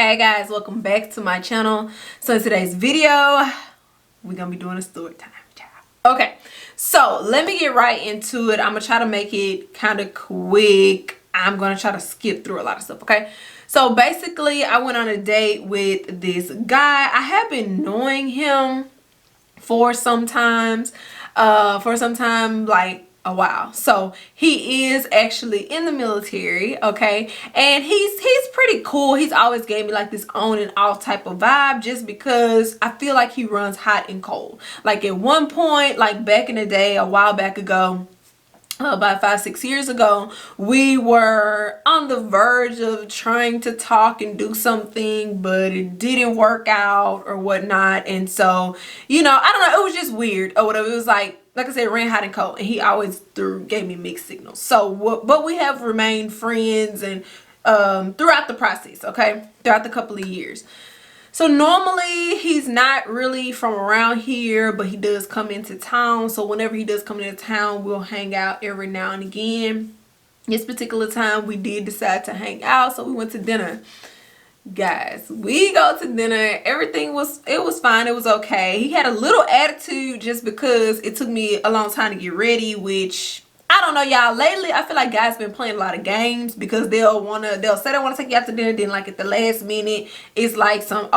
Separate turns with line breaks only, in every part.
Hey guys, welcome back to my channel. So in today's video, we're gonna be doing a story time. Okay, so let me get right into it. I'm gonna try to make it kind of quick. I'm gonna try to skip through a lot of stuff, okay? So basically, I went on a date with this guy. I have been knowing him for some time, like a while. So he is actually in the military, okay, and he's pretty cool. He's always gave me like this on and off type of vibe, just because I feel like he runs hot and cold. Like at one point, like back in the day, a while back ago, about 5-6 years ago, we were on the verge of trying to talk and do something, but it didn't work out or whatnot. And so, you know, I don't know, it was just weird or whatever. It was like I said, it ran hot and cold, and he always gave me mixed signals. So but we have remained friends and throughout the process, okay, throughout the couple of years. So normally he's not really from around here, but he does come into town. So whenever he does come into town, we'll hang out every now and again. This particular time we did decide to hang out, so we went to dinner. Guys, we go to dinner. Everything was fine. It was okay. He had a little attitude just because it took me a long time to get ready, which I don't know, y'all. Lately, I feel like guys been playing a lot of games because they'll say they want to take you out to dinner, then like at the last minute, it's like some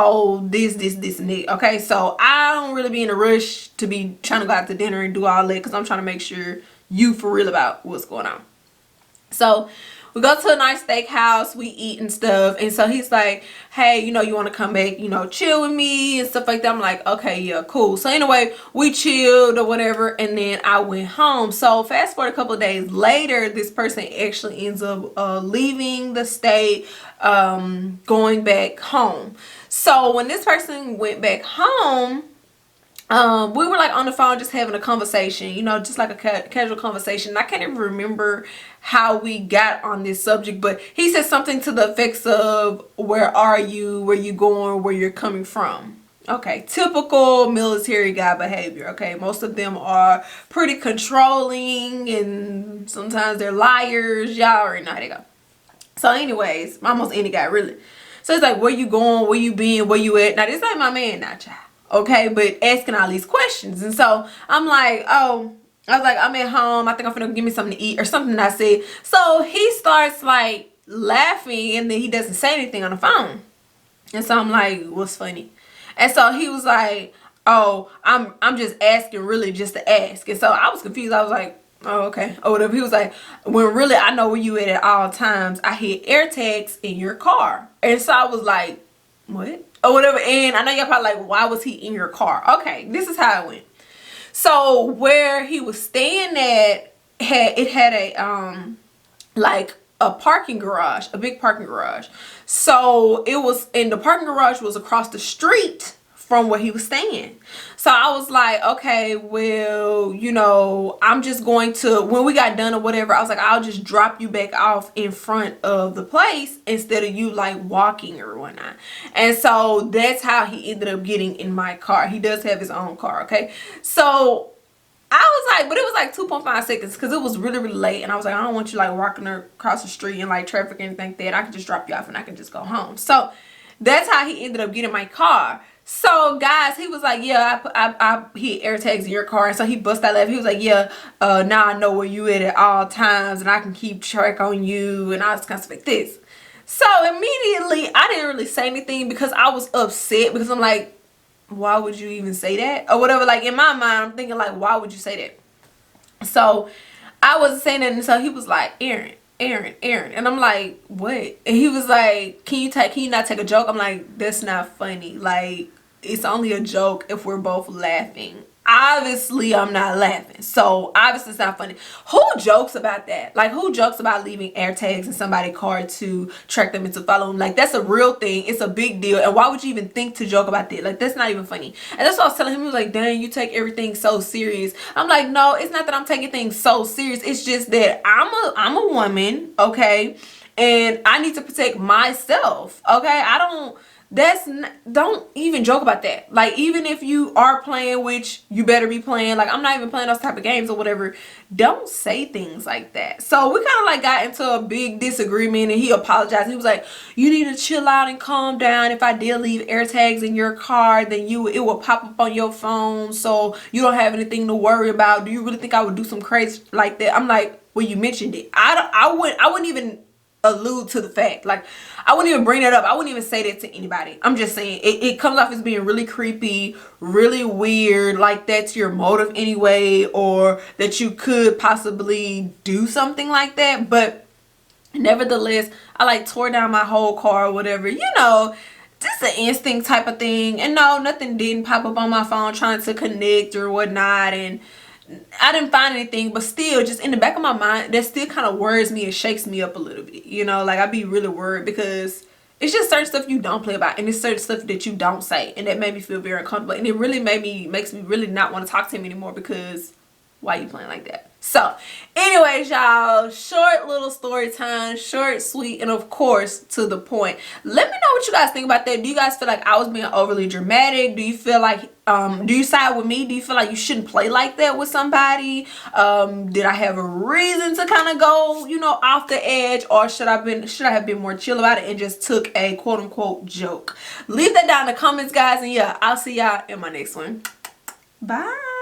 this and that. Okay, so I don't really be in a rush to be trying to go out to dinner and do all that because I'm trying to make sure you for real about what's going on. So we go to a nice steakhouse, we eat and stuff, and so he's like, hey, you know, you want to come back, you know, chill with me and stuff like that. I'm like, okay, yeah, cool. So anyway, we chilled or whatever, and then I went home. So fast forward a couple of days later, this person actually ends up leaving the state, going back home. So when this person went back home, we were like on the phone just having a conversation, you know, just like a casual conversation. I can't even remember how we got on this subject, but he said something to the effects of, where are you, where you going, where you're coming from. Okay, typical military guy behavior. Okay, most of them are pretty controlling and sometimes they're liars. Y'all already know how they go. So anyways, almost any guy really. So it's like, where you going, where you been, where you at. Now this ain't my man now, child. Okay, but asking all these questions. And so I'm like, oh, I was like, I'm at home, I think I'm gonna give me something to eat or something I said. So he starts like laughing, and then he doesn't say anything on the phone. And so I'm like, what's funny? And so he was like, oh, I'm just asking, really just to ask. And so I was confused. I was like, oh, okay, or whatever. He was like, when really I know where you at all times. I hit Airtags in your car. And so I was like, what? Or whatever. And I know y'all probably like, why was he in your car? Okay, this is how it went. So where he was staying at had a like a parking garage, a big parking garage. So it was, and the parking garage was across the street from where he was staying. So I was like, okay, well, you know, I'm just going to, when we got done or whatever, I was like, I'll just drop you back off in front of the place instead of you like walking or whatnot. And so that's how he ended up getting in my car. He does have his own car, okay? So I was like, but it was like 2.5 seconds because it was really, really late. And I was like, I don't want you like walking across the street and like traffic and anything like that. I can just drop you off and I can just go home. So that's how he ended up getting my car. So guys, he was like, yeah, I hit Airtags in your car. And so he bust that laugh. He was like, yeah, now I know where you at all times and I can keep track on you and all this kind of stuff like this. So immediately I didn't really say anything because I was upset, because I'm like, why would you even say that or whatever? Like in my mind, I'm thinking like, why would you say that? So I wasn't saying that. And so he was like, Erin. And I'm like, what? And he was like, can you not take a joke? I'm like, that's not funny. Like, it's only a joke if we're both laughing. Obviously I'm not laughing, so obviously it's not funny. Who jokes about that? Like, who jokes about leaving Airtags in somebody's car to track them and to follow them? Like, that's a real thing. It's a big deal. And why would you even think to joke about that? Like, that's not even funny. And that's what I was telling him. He was like, dang, you take everything so serious. I'm like, no, it's not that I'm taking things so serious. It's just that I'm a woman, okay, and I need to protect myself, okay? I don't don't even joke about that. Like, even if you are playing, which you better be playing, like I'm not even playing those type of games or whatever, don't say things like that. So we kind of like got into a big disagreement, and he apologized. He was like, you need to chill out and calm down. If I did leave AirTags in your car, then it will pop up on your phone, so you don't have anything to worry about. Do you really think I would do some crazy like that? I'm like, well, you mentioned it. I wouldn't even allude to the fact. Like, I wouldn't even bring that up. I wouldn't even say that to anybody. I'm just saying it comes off as being really creepy, really weird, like that's your motive anyway, or that you could possibly do something like that. But nevertheless, I like tore down my whole car or whatever, just an instinct type of thing. And no, nothing didn't pop up on my phone trying to connect or whatnot, and I didn't find anything. But still, just in the back of my mind, that still kind of worries me and shakes me up a little bit, like I'd be really worried, because it's just certain stuff you don't play about, and it's certain stuff that you don't say, and that made me feel very uncomfortable, and it really makes me really not want to talk to him anymore, because why you playing like that? So anyways, y'all, short little story time, short, sweet, and of course to the point. Let me know what you guys think about that. Do you guys feel like I was being overly dramatic? Do you feel like do you side with me? Do you feel like you shouldn't play like that with somebody? Did I have a reason to kind of go off the edge, or should I have been more chill about it and just took a quote-unquote joke? Leave that down in the comments, guys, and yeah, I'll see y'all in my next one. Bye.